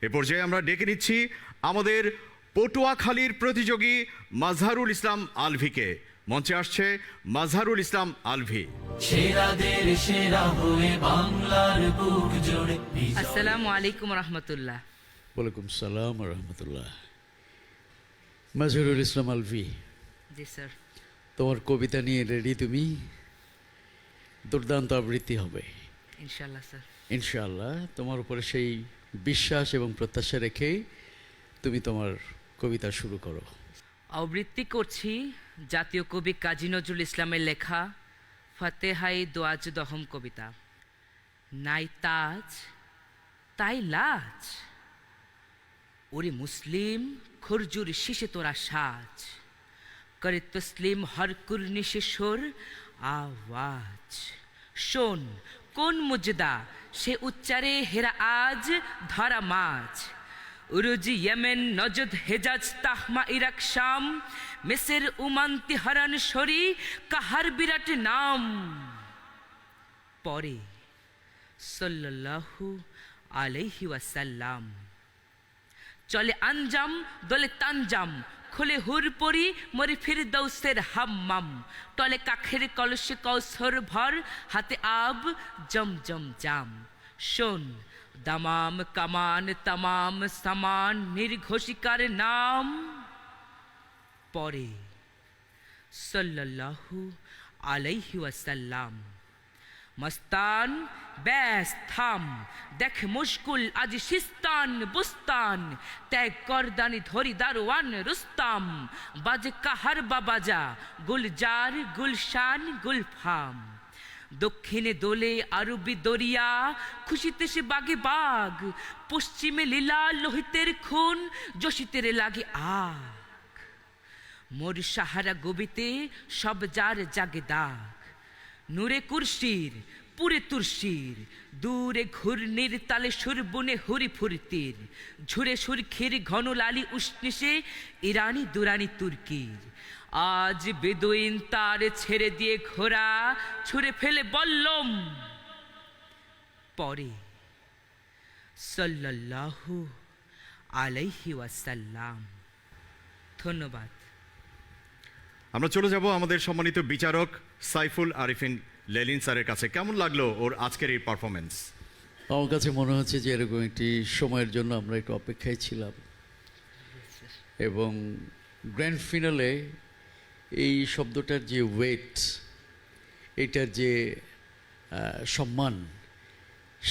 এ পর্যায়ে আমরা ডেকে নিচ্ছি আমাদের পটুয়াখালীর প্রতিযোগী মাজহারুল ইসলাম আলভিকে। মঞ্চে আসছে মাজহারুল ইসলাম আলভি। সেরাদের সেরা হয়ে বাংলার বুক জুড়ে। আসসালামু আলাইকুম রহমতুল্লাহ। ওয়ালাইকুম সালাম রহমতুল্লাহ। মাজহারুল ইসলাম আলভি, জি স্যার। তোমার কবিতা নিয়ে রেডি তুমি? দুর্দান্ত আবৃত্তি হবে ইনশাআল্লাহ স্যার। ইনশাআল্লাহ। তোমার উপরে সেই বিশ্বাস এবং প্রত্যাশা রেখেই তুমি তোমার কবিতা শুরু করো। আবৃত্তি করছি জাতীয় কবি কাজী নজরুল ইসলামের লেখা ফাতেহাই দোয়াজ দহম কবিতা। নাই তাজ তাই লাজ, ওরে মুসলিম খরজুর শিশে তোরা সাজ, করে তসলিম হর কুরনিশে সোর আওয়াজ। শোন কোন মুজদা সে উচ্চারে হেরা আজ ধরা মাছ। উরুজ ইয়েমেন নজদ হেজাজ তাহমা ইরাক শাম, মেসের উমান্তি হরান শরী কাহার বিরাট নাম। পরে সাল্লাল্লাহু আলাইহি ওয়াসাল্লাম, চলে আঞ্জাম দলে তানজাম, খোলে হুরপরি মরি ফিরদৌসের হাম্মাম। টলে কাখের কলসে কৌসর ভর, হাতে আব জমজম জাম। শোন দামাম কামান তামাম সামান নির্ঘোষিকার নাম। পরে সাল্লাল্লাহু আলাইহি ওয়াসাল্লাম, মস্তান ব্যাস থাম, দেখ মুশকুল আজ সিস্তান বুস্তান। ত্যাগ করদানি ধরি দারোয়ান রুস্তাম, বাজে কাহার বাবাজা গুলজার গুলশান গুলফাম। দক্ষিণে দোলে আরবি দরিয়া, খুশিতে সে বাগে বাগ। পশ্চিমে লীলা লোহিতের খুন, যশিতের লাগে আগ। মোর সাহারা গবিতে সব যার জাগে দাগ। নূরে কুরশির পুরে তুরশির, দূরে ঘূর্ণির তালে সুরবুনে হুরি ফুরতির। ঝুরে সুরখির ঘন লালি উষ্ণিসে ইরানি দুরানি তুর্কির। আজ বেদুইন তার ছেড়ে দিয়ে ঘোড়া, ছুঁড়ে ফেলে বললম। পরে সাল্লাল্লাহু আলাইহি ওয়াসাল্লাম। ধন্যবাদ। আমরা চলে যাব আমাদের সম্মানিত বিচারক সাইফুল আরিফিন লেলিন স্যারের কাছে। কেমন লাগলো ওর আজকের এই পারফরমেন্স? আমার কাছে মনে হচ্ছে যে এরকম একটি সময়ের জন্য আমরা একটু অপেক্ষায় ছিলাম, এবং গ্র্যান্ড ফিনালে এই শব্দটার যে ওয়েট, এটার যে সম্মান,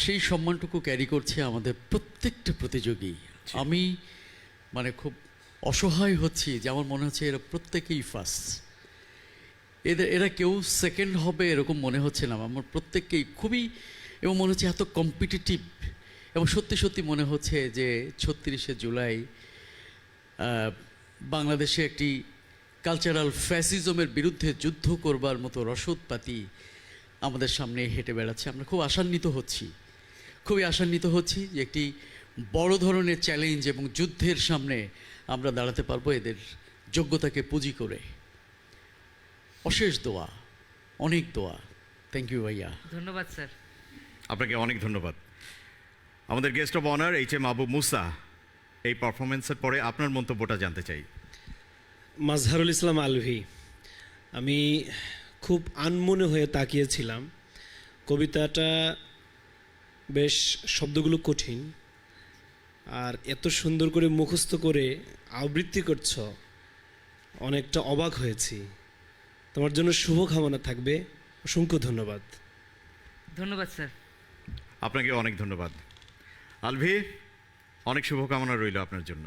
সেই সম্মানটুকু ক্যারি করছে আমাদের প্রত্যেকটা প্রতিযোগী। আমি খুব অসহায় হচ্ছি যে আমার মনে হচ্ছে এরা প্রত্যেকেই ফার্স্ট। এরা কেউ সেকেন্ড হবে এরকম মনে হচ্ছে না আমার, প্রত্যেককেই খুবই, এবং মনে হচ্ছে এত কম্পিটিটিভ। এবং সত্যি সত্যি মনে হচ্ছে যে ৩৬শে জুলাই বাংলাদেশে একটি কালচারাল ফ্যাসিজমের বিরুদ্ধে যুদ্ধ করবার মতো রসদপাতি আমাদের সামনে হেঁটে বেড়াচ্ছে। আমরা খুব খুবই আশান্বিত হচ্ছি যে একটি বড় ধরনের চ্যালেঞ্জ এবং যুদ্ধের সামনে আমরা দাঁড়াতে পারবো এদের যোগ্যতাকে পুঁজি করে। অশেষ দোয়া, অনেক দোয়া। থ্যাংক ইউ ভাইয়া। ধন্যবাদ স্যার। আপনাকে অনেক ধন্যবাদ। আমাদের guest of honour H M Abu Musa, এই পারফরমেন্সের পরে আপনার মন্তব্যটা জানতে চাই। মাজহারুল ইসলাম আলভি, আমি খুব আনমনে হয়ে তাকিয়েছিলাম। কবিতাটা বেশ শব্দগুলো কঠিন, আর এত সুন্দর করে মুখস্থ করে আবৃত্তি করছ, অনেকটা অবাক হয়েছি। তোমার জন্য শুভকামনা থাকবে। অসংখ্য ধন্যবাদ। ধন্যবাদ স্যার। আপনাকে অনেক ধন্যবাদ। আলভি, অনেক শুভকামনা রইল আপনার জন্য।